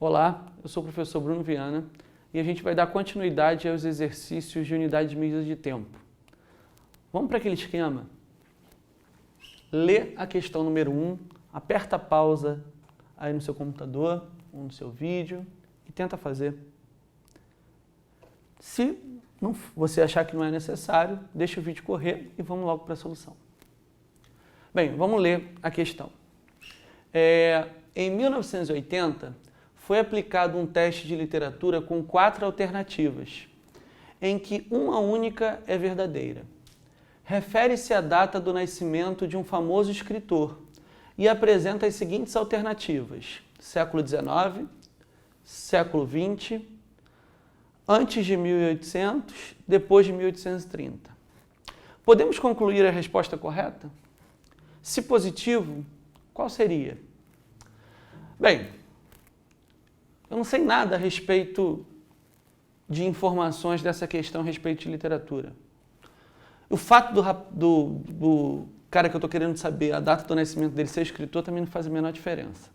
Olá, eu sou o professor Bruno Viana e a gente vai dar continuidade aos exercícios de unidade de medida de tempo. Vamos para aquele esquema? Lê a questão número 1, aperta a pausa aí no seu computador ou no seu vídeo e tenta fazer. Se você achar que não é necessário, deixa o vídeo correr e vamos logo para a solução. Bem, vamos ler a questão. Em 1980, foi aplicado um teste de literatura com 4 alternativas, em que uma única é verdadeira. Refere-se à data do nascimento de um famoso escritor e apresenta as seguintes alternativas: século XIX, século XX, antes de 1800, depois de 1830. Podemos concluir a resposta correta? Se positivo, qual seria? Bem, eu não sei nada a respeito de informações dessa questão a respeito de literatura. O fato do cara que eu estou querendo saber, a data do nascimento dele ser escritor, também não faz a menor diferença.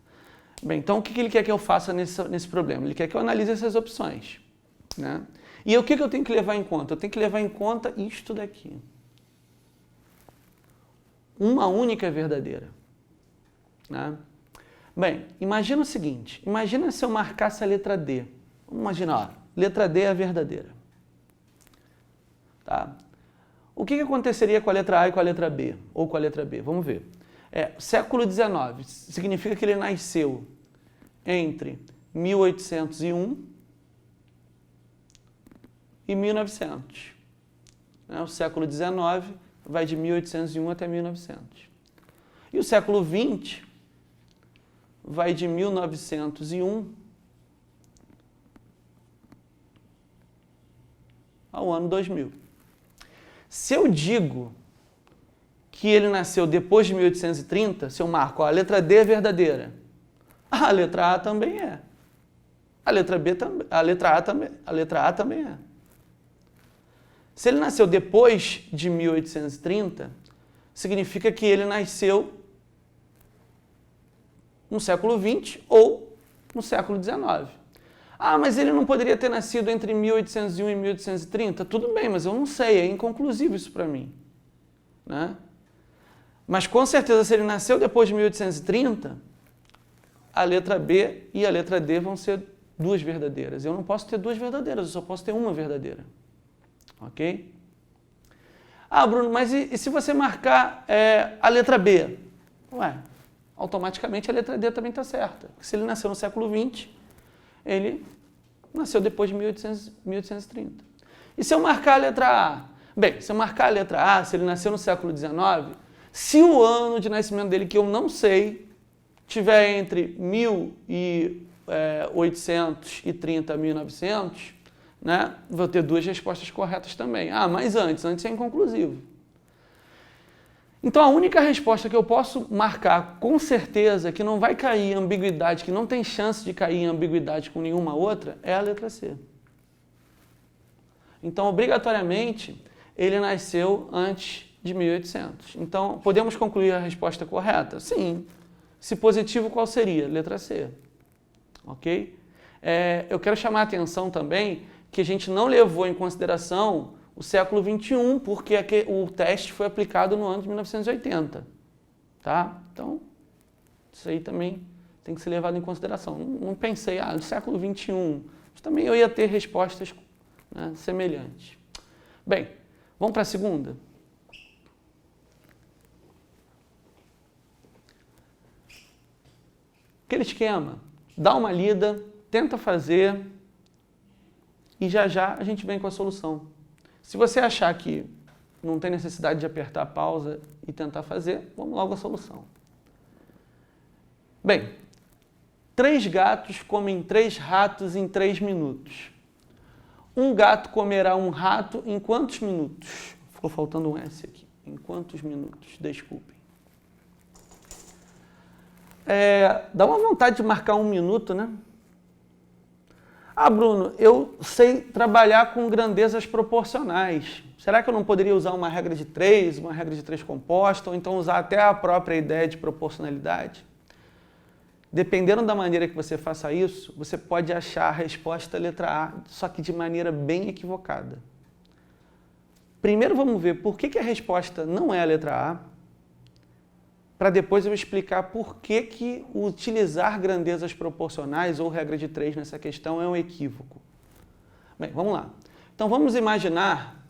Bem, então o que ele quer que eu faça nesse problema? Ele quer que eu analise essas opções, né? E o que eu tenho que levar em conta? Eu tenho que levar em conta isto daqui. Uma única é verdadeira, né? Bem, imagina o seguinte, imagina se eu marcasse a letra D. Vamos imaginar, ó, letra D é a verdadeira. Tá? O que aconteceria com a letra A e com a letra B? Ou com a letra B? Vamos ver. Século XIX significa que ele nasceu entre 1801 e 1900. O século XIX vai de 1801 até 1900. E o século XX vai de 1901 ao ano 2000. Se eu digo que ele nasceu depois de 1830, se eu marco, ó, a letra D é verdadeira, a letra A também é. A letra B também, a letra A também é. Se ele nasceu depois de 1830, significa que ele nasceu no século XX ou no século XIX. Ah, mas ele não poderia ter nascido entre 1801 e 1830? Tudo bem, mas eu não sei, é inconclusivo isso para mim, né? Mas com certeza, se ele nasceu depois de 1830, a letra B e a letra D vão ser duas verdadeiras. Eu não posso ter duas verdadeiras, eu só posso ter uma verdadeira. Ok? Ah, Bruno, mas e se você marcar a letra B? Ué, automaticamente a letra D também está certa. Porque se ele nasceu no século XX, ele nasceu depois de 1830. E se eu marcar a letra A? Bem, se eu marcar a letra A, se ele nasceu no século XIX, se o ano de nascimento dele, que eu não sei, tiver entre 1830 e 1900, né, vou ter duas respostas corretas também. Ah, mas antes é inconclusivo. Então, a única resposta que eu posso marcar com certeza, que não vai cair em ambiguidade, que não tem chance de cair em ambiguidade com nenhuma outra, é a letra C. Então, obrigatoriamente, ele nasceu antes de 1800. Então, podemos concluir a resposta correta? Sim. Se positivo, qual seria? Letra C. Ok? Eu quero chamar a atenção também que a gente não levou em consideração o século XXI, porque o teste foi aplicado no ano de 1980. Tá? Então, isso aí também tem que ser levado em consideração. Não pensei, no século XXI, mas também eu ia ter respostas, né, semelhantes. Bem, vamos para a segunda? Aquele esquema, dá uma lida, tenta fazer e já a gente vem com a solução. Se você achar que não tem necessidade de apertar a pausa e tentar fazer, vamos logo à solução. Bem, 3 gatos comem 3 ratos em 3 minutos. Um gato comerá um rato em quantos minutos? Ficou faltando um S aqui. Em quantos minutos? Desculpem. Dá uma vontade de marcar 1 minuto, né? Ah, Bruno, eu sei trabalhar com grandezas proporcionais. Será que eu não poderia usar uma regra de 3, uma regra de 3 composta, ou então usar até a própria ideia de proporcionalidade? dependendo da maneira que você faça isso, você pode achar a resposta letra A, só que de maneira bem equivocada. Primeiro vamos ver por que a resposta não é a letra A, para depois eu explicar por que utilizar grandezas proporcionais ou regra de 3 nessa questão é um equívoco. Bem, vamos lá. Então vamos imaginar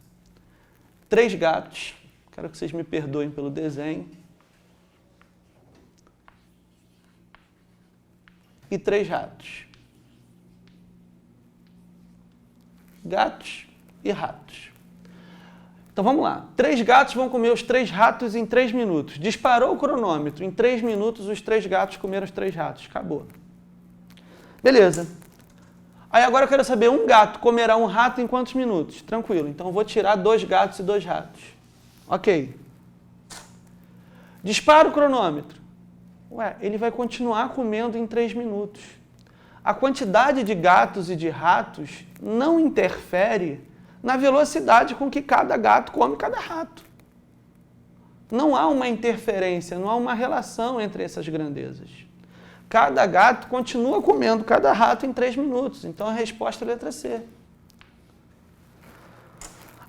3 gatos. Quero que vocês me perdoem pelo desenho. E 3 ratos. Gatos e ratos. Então vamos lá. 3 gatos vão comer os 3 ratos em 3 minutos. Disparou o cronômetro. Em 3 minutos os 3 gatos comeram os 3 ratos. Acabou. Beleza. Aí agora eu quero saber, um gato comerá um rato em quantos minutos? Tranquilo. Então eu vou tirar 2 gatos e 2 ratos. Ok. Dispara o cronômetro. Ué, ele vai continuar comendo em 3 minutos. A quantidade de gatos e de ratos não interfere na velocidade com que cada gato come cada rato. Não há uma interferência, não há uma relação entre essas grandezas. Cada gato continua comendo cada rato em 3 minutos. Então a resposta é a letra C.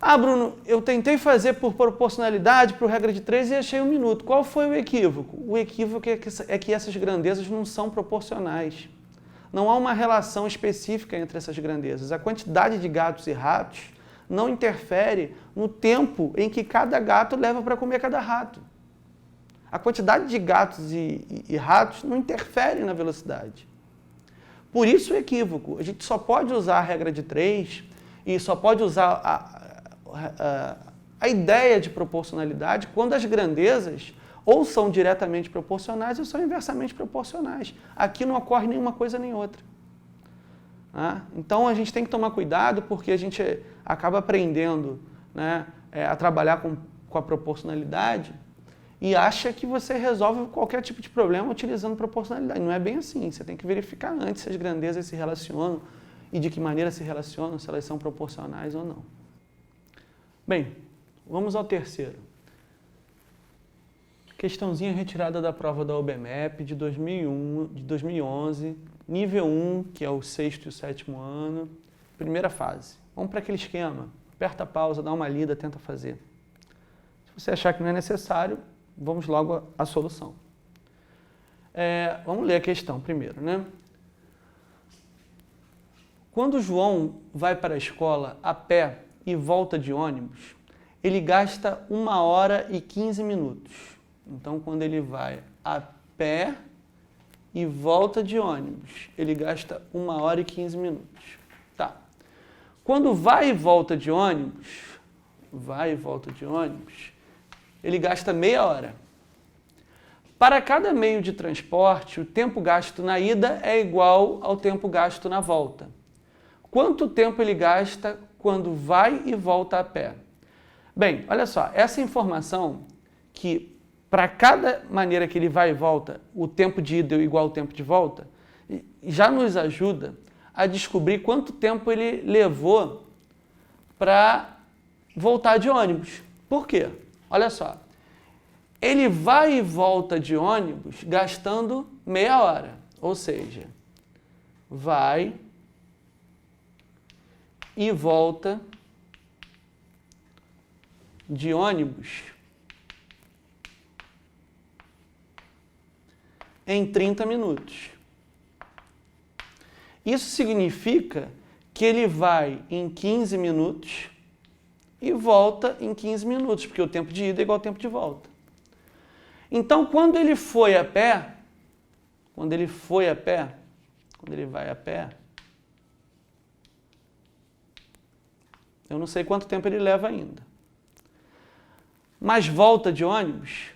Ah, Bruno, eu tentei fazer por proporcionalidade, por regra de 3 e achei 1 minuto. Qual foi o equívoco? O equívoco é que essas grandezas não são proporcionais. Não há uma relação específica entre essas grandezas. A quantidade de gatos e ratos não interfere no tempo em que cada gato leva para comer cada rato. A quantidade de gatos e ratos não interfere na velocidade. Por isso o equívoco. A gente só pode usar a regra de 3 e só pode usar a ideia de proporcionalidade quando as grandezas ou são diretamente proporcionais ou são inversamente proporcionais. Aqui não ocorre nenhuma coisa nem outra. Então a gente tem que tomar cuidado porque a gente acaba aprendendo, né, a trabalhar com a proporcionalidade e acha que você resolve qualquer tipo de problema utilizando proporcionalidade. Não é bem assim. Você tem que verificar antes se as grandezas se relacionam e de que maneira se relacionam, se elas são proporcionais ou não. Bem, vamos ao terceiro. Questãozinha retirada da prova da OBMEP de 2011, nível 1, que é o 6º e o 7º ano, primeira fase. Vamos para aquele esquema. Aperta a pausa, dá uma lida, tenta fazer. Se você achar que não é necessário, vamos logo à solução. Vamos ler a questão primeiro, né? Quando João vai para a escola a pé e volta de ônibus, ele gasta 1 hora e 15 minutos. Então, quando ele vai a pé e volta de ônibus, ele gasta 1 hora e 15 minutos. Tá. Quando vai e volta de ônibus, ele gasta meia hora. Para cada meio de transporte, o tempo gasto na ida é igual ao tempo gasto na volta. Quanto tempo ele gasta quando vai e volta a pé? Bem, olha só, essa informação que para cada maneira que ele vai e volta, o tempo de ida é igual ao tempo de volta, já nos ajuda a descobrir quanto tempo ele levou para voltar de ônibus. Por quê? Olha só, ele vai e volta de ônibus gastando meia hora, ou seja, vai e volta de ônibus em 30 minutos. Isso significa que ele vai em 15 minutos e volta em 15 minutos, porque o tempo de ida é igual ao tempo de volta. Então, quando ele vai a pé, eu não sei quanto tempo ele leva ainda. Mas volta de ônibus,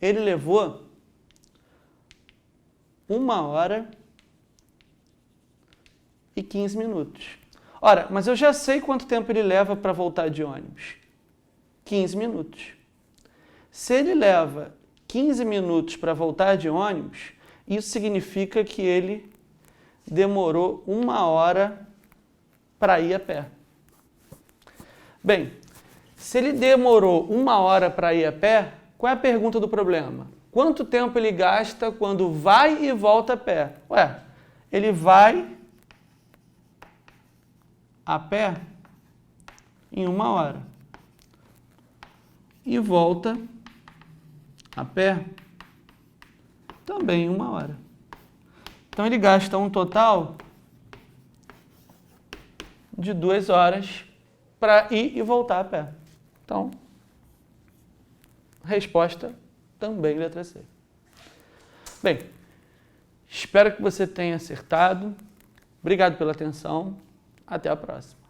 ele levou 1 hora e 15 minutos. Ora, mas eu já sei quanto tempo ele leva para voltar de ônibus. 15 minutos. Se ele leva 15 minutos para voltar de ônibus, isso significa que ele demorou 1 hora para ir a pé. Bem, se ele demorou 1 hora para ir a pé, qual é a pergunta do problema? Quanto tempo ele gasta quando vai e volta a pé? Ué, ele vai a pé em 1 hora e volta a pé também em 1 hora. Então ele gasta um total de 2 horas para ir e voltar a pé. Então, resposta também letra C. Bem, espero que você tenha acertado. Obrigado pela atenção. Até a próxima.